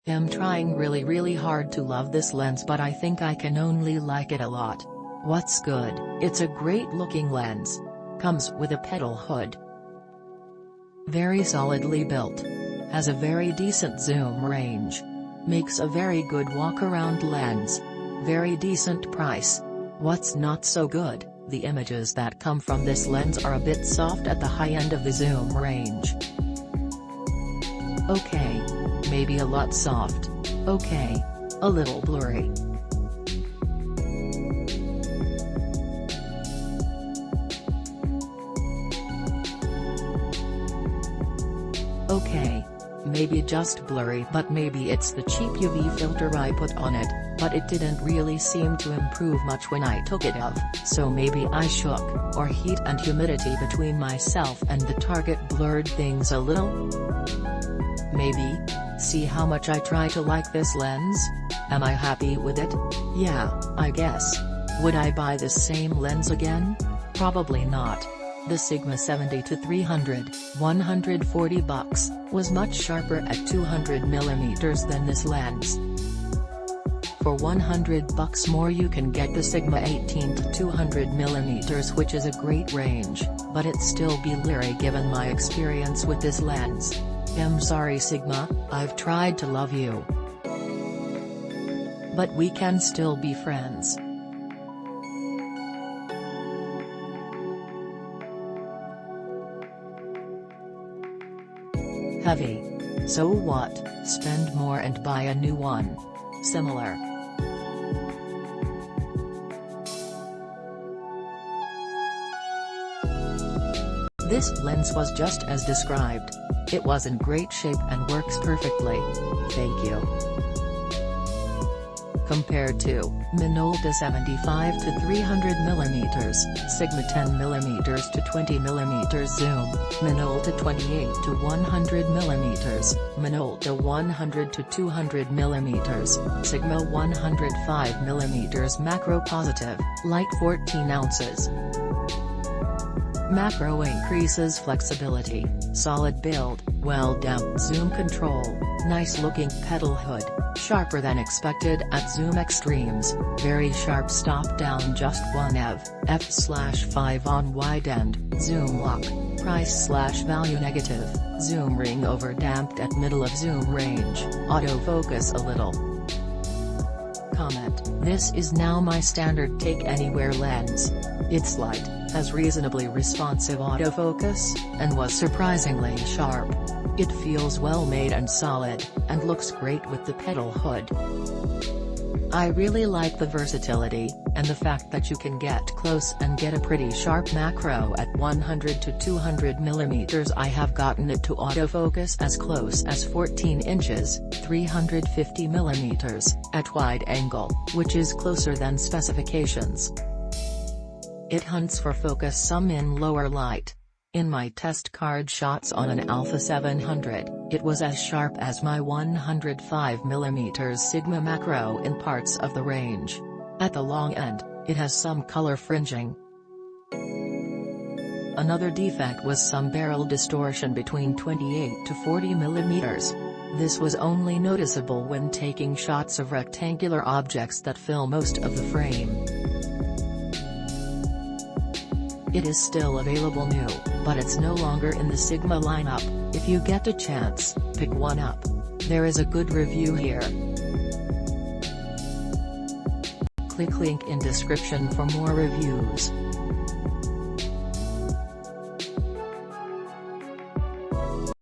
I'm trying really hard to love this lens, but I think I can only like it a lot. What's good? It's a great looking lens. Comes with a pedal hood. Very solidly built. Has a very decent zoom range. Makes a very good walk around lens. Very decent price. What's not so good? The images that come from this lens are a bit soft at the high end of the zoom range. Okay. Maybe a lot soft. Okay. A little blurry. Okay. Maybe just blurry, but maybe it's the cheap UV filter I put on it, but it didn't really seem to improve much when I took it off, so maybe I shook, or heat and humidity between myself and the target blurred things a little? Maybe. See how much I try to like this lens? Am I happy with it? Yeah, I guess. Would I buy this same lens again? Probably not. The Sigma 70-300, $140, was much sharper at 200mm than this lens. For $100 more you can get the Sigma 18-200mm, which is a great range, but it's still be leery given my experience with this lens. I'm sorry Sigma, I've tried to love you. But we can still be friends. Heavy. So what? Spend more and buy a new one. Similar. This lens was just as described. It was in great shape and works perfectly. Thank you. Compared to Minolta 75-300mm, Sigma 10mm to 20mm zoom, Minolta 28-100mm, Minolta 100-200mm, Sigma 105mm macro positive, light 14 ounces. Macro increases flexibility, solid build, well-damped zoom control, nice looking pedal hood, sharper than expected at zoom extremes, very sharp stop down just 1 f/5 on wide end, zoom lock, price/value negative, zoom ring over damped at middle of zoom range, autofocus a little. Comment: this is now my standard take anywhere lens. It's light, has reasonably responsive autofocus, and was surprisingly sharp. It feels well made and solid, and looks great with the pedal hood. I really like the versatility, and the fact that you can get close and get a pretty sharp macro at 100-200mm. I have gotten it to autofocus as close as 14 inches, 350mm, at wide angle, which is closer than specifications. It hunts for focus some in lower light. In my test card shots on an Alpha 700, it was as sharp as my 105mm Sigma macro in parts of the range. At the long end, it has some color fringing. Another defect was some barrel distortion between 28-40mm. This was only noticeable when taking shots of rectangular objects that fill most of the frame. It is still available new, but it's no longer in the Sigma lineup. If you get a chance, pick one up. There is a good review here. Click link in description for more reviews.